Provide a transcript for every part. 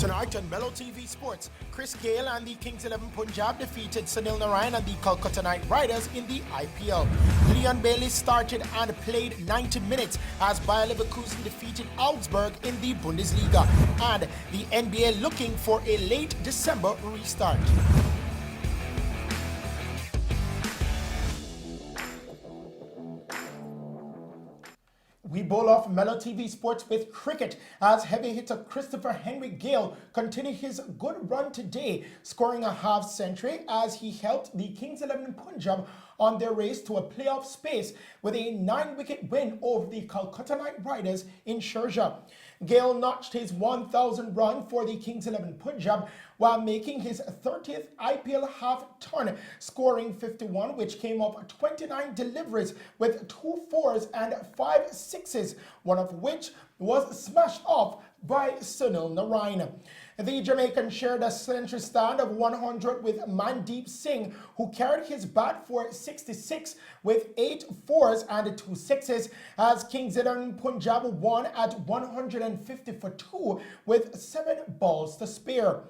Tonight on Mello TV Sports, Chris Gale and the Kings 11 Punjab defeated Sunil Narayan and the Kolkata Knight Riders in the IPL. Leon Bailey started and played 90 minutes as Bayer Leverkusen defeated Augsburg in the Bundesliga, and the NBA looking for a late December restart. We bowl off Mello TV Sports with cricket as heavy hitter Christopher Henry Gale continued his good run today, scoring a half century as he helped the Kings 11 Punjab on their race to a playoff space with a 9-wicket win over the Kolkata Knight Riders in Sharjah. Gale notched his 1,000th run for the Kings 11 Punjab while making his 30th IPL half-ton, scoring 51, which came off 29 deliveries with 2 fours and 5 sixes, one of which was smashed off by Sunil Narayan. The Jamaican shared a century stand of 100 with Mandeep Singh, who carried his bat for 66 with 8 fours and 2 sixes, as Kings 11 Punjab won at 150 for 2 with 7 balls to spare.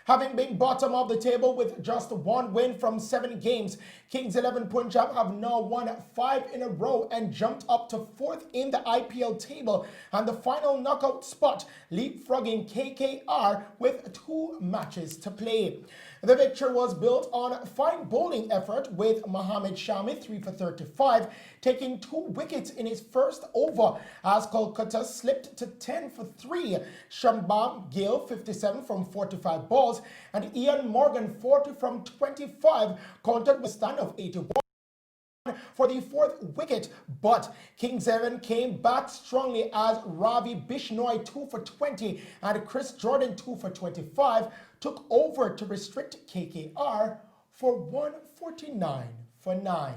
Having been bottom of the table with just 1 win from 7 games, Kings 11 Punjab have now won 5 in a row and jumped up to 4th in the IPL table and the final knockout spot, leapfrogging KKR with 2 matches to play. The victory was built on fine bowling effort with Mohammad Shami 3 for 35, taking 2 wickets in his first over as Kolkata slipped to 10 for 3. Shambam Gill 57 from 45 balls and Ian Morgan 40 from 25 counted with a stand of 81 for the 4th wicket, but Kings 11 came back strongly as Ravi Bishnoi 2 for 20 and Chris Jordan 2 for 25 took over to restrict KKR for 149 for 9.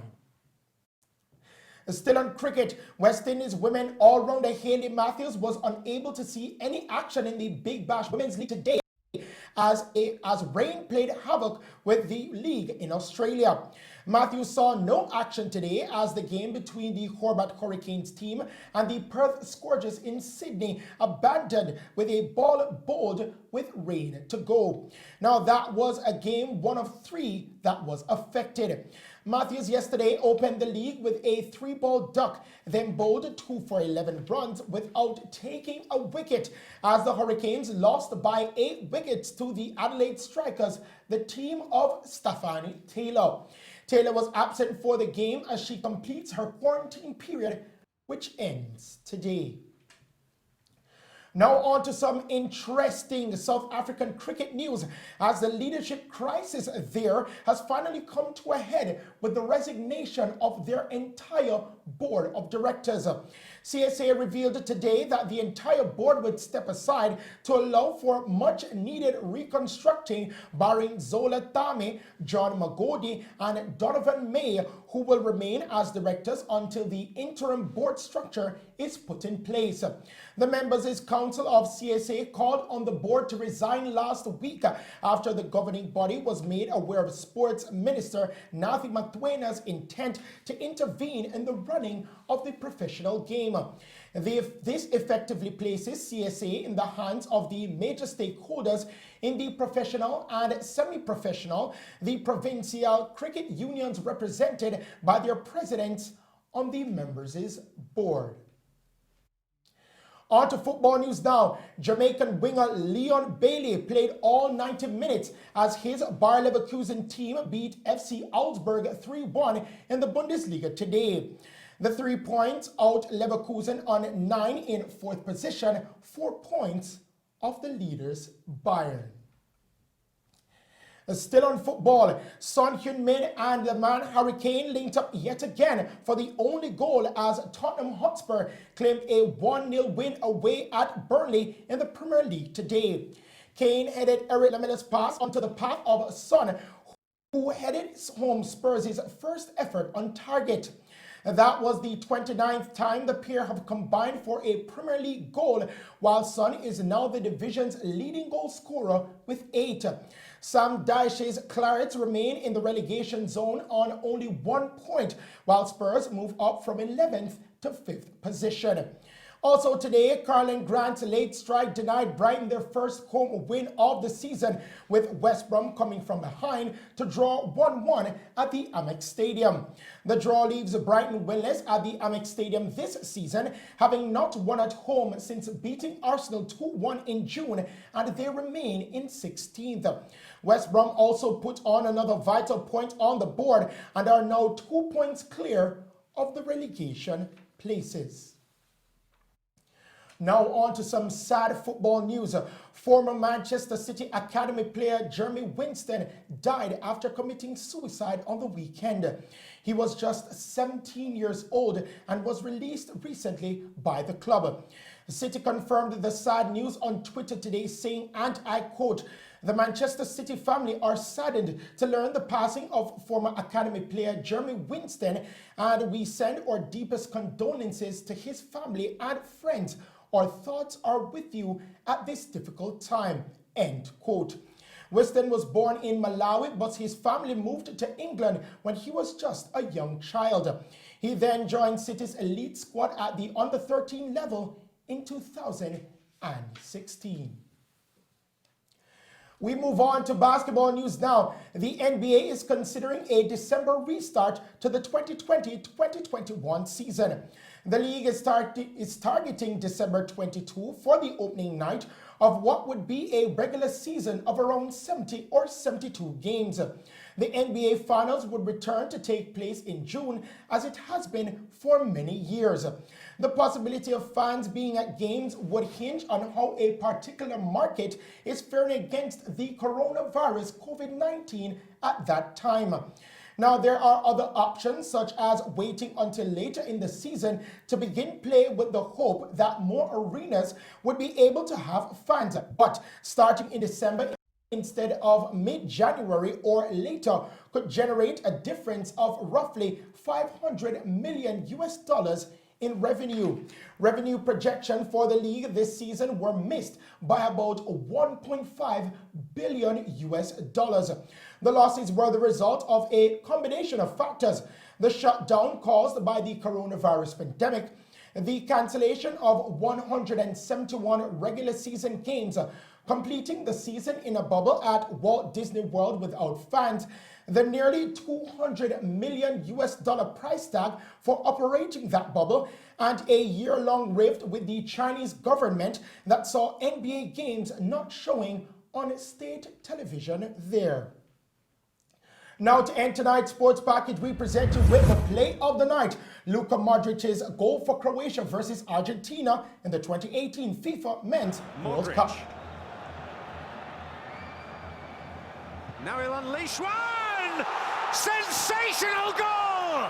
Still on cricket, West Indies women all-rounder Hayley Matthews was unable to see any action in the Big Bash Women's League today as rain played havoc with the league in Australia. Matthews saw no action today as the game between the Hobart Hurricanes team and the Perth Scourges in Sydney abandoned with a ball bowled with rain to go. Now that was a game 1 of 3 that was affected. Matthews yesterday opened the league with a 3-ball duck, then bowled 2 for 11 runs without taking a wicket as the Hurricanes lost by 8 wickets to the Adelaide Strikers, the team of Stephanie Taylor. Taylor was absent for the game as she completes her quarantine period, which ends today. Now on to some interesting South African cricket news as the leadership crisis there has finally come to a head with the resignation of their entire board of directors. CSA revealed today that the entire board would step aside to allow for much needed reconstructing, barring Zola Thame, John Magodi and Donovan May, who will remain as directors until the interim board structure is put in place. The members' council of CSA called on the board to resign last week after the governing body was made aware of Sports Minister Nathi Matwena's intent to intervene in the running of the professional game. This effectively places CSA in the hands of the major stakeholders in the professional and semi-professional, the provincial cricket unions represented by their presidents on the members' board. On to football news now. Jamaican winger Leon Bailey played all 90 minutes as his Bayer Leverkusen team beat FC Augsburg 3-1 in the Bundesliga today. The 3 points out Leverkusen on 9 in 4th position, 4 points off the leaders Bayern. Still on football, Son Heung-min and the Man Hurricane linked up yet again for the only goal as Tottenham Hotspur claimed a 1-0 win away at Burnley in the Premier League today. Kane headed Eric Lamella's pass onto the path of Son, who headed home Spurs' first effort on target. That was the 29th time the pair have combined for a Premier League goal, while Son is now the division's leading goal scorer with 8. Sam Dyche's Clarets remain in the relegation zone on only 1 point, while Spurs move up from 11th to 5th position. Also today, Carlin Grant's late strike denied Brighton their first home win of the season, with West Brom coming from behind to draw 1-1 at the Amex Stadium. The draw leaves Brighton winless at the Amex Stadium this season, having not won at home since beating Arsenal 2-1 in June, and they remain in 16th. West Brom also put on another vital point on the board and are now 2 points clear of the relegation places. Now on to some sad football news. Former Manchester City Academy player Jeremy Winston died after committing suicide on the weekend. He was just 17 years old and was released recently by the club. City confirmed the sad news on Twitter today, saying, and I quote, "The Manchester City family are saddened to learn the passing of former Academy player Jeremy Winston, and we send our deepest condolences to his family and friends. Our thoughts are with you at this difficult time," end quote. Winston was born in Malawi, but his family moved to England when he was just a young child. He then joined City's elite squad at the under-13 level in 2016. We move on to basketball news now. The NBA is considering a December restart to the 2020-2021 season. The league is targeting December 22 for the opening night of what would be a regular season of around 70 or 72 games. The NBA Finals would return to take place in June, as it has been for many years. The possibility of fans being at games would hinge on how a particular market is faring against the coronavirus COVID-19 at that time. Now, there are other options, such as waiting until later in the season to begin play, with the hope that more arenas would be able to have fans. But starting in December instead of mid-January or later could generate a difference of roughly $500 million in revenue. Revenue projection for the league this season were missed by about $1.5 billion. The losses were the result of a combination of factors: the shutdown caused by the coronavirus pandemic, the cancellation of 171 regular season games, completing the season in a bubble at Walt Disney World without fans, the nearly $200 million price tag for operating that bubble, and a year-long rift with the Chinese government that saw NBA games not showing on state television there. Now to end tonight's sports package, we present you with the play of the night: Luka Modric's goal for Croatia versus Argentina in the 2018 FIFA Men's World Cup. Now he'll unleash one! Sensational goal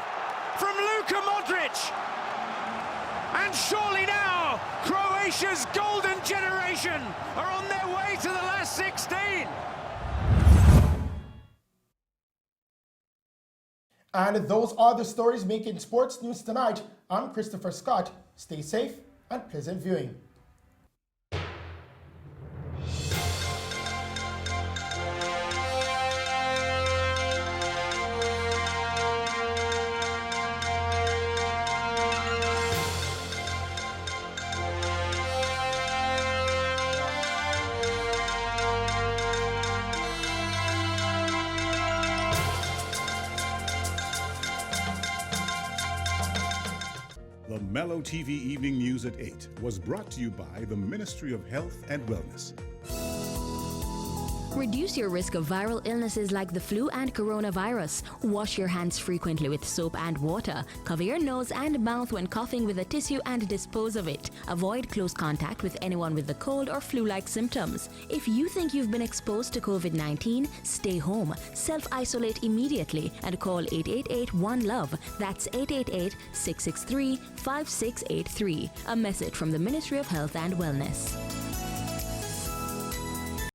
from Luka Modric! And surely now, Croatia's golden generation are on their way to the last 16. And those are the stories making sports news tonight. I'm Christopher Scott. Stay safe and pleasant viewing. The Mello TV Evening News at 8 was brought to you by the Ministry of Health and Wellness. Reduce your risk of viral illnesses like the flu and coronavirus. Wash your hands frequently with soap and water. Cover your nose and mouth when coughing with a tissue and dispose of it. Avoid close contact with anyone with the cold or flu-like symptoms. If you think you've been exposed to COVID-19, stay home. Self-isolate immediately and call 888-1-LOVE. That's 888-663-5683. A message from the Ministry of Health and Wellness.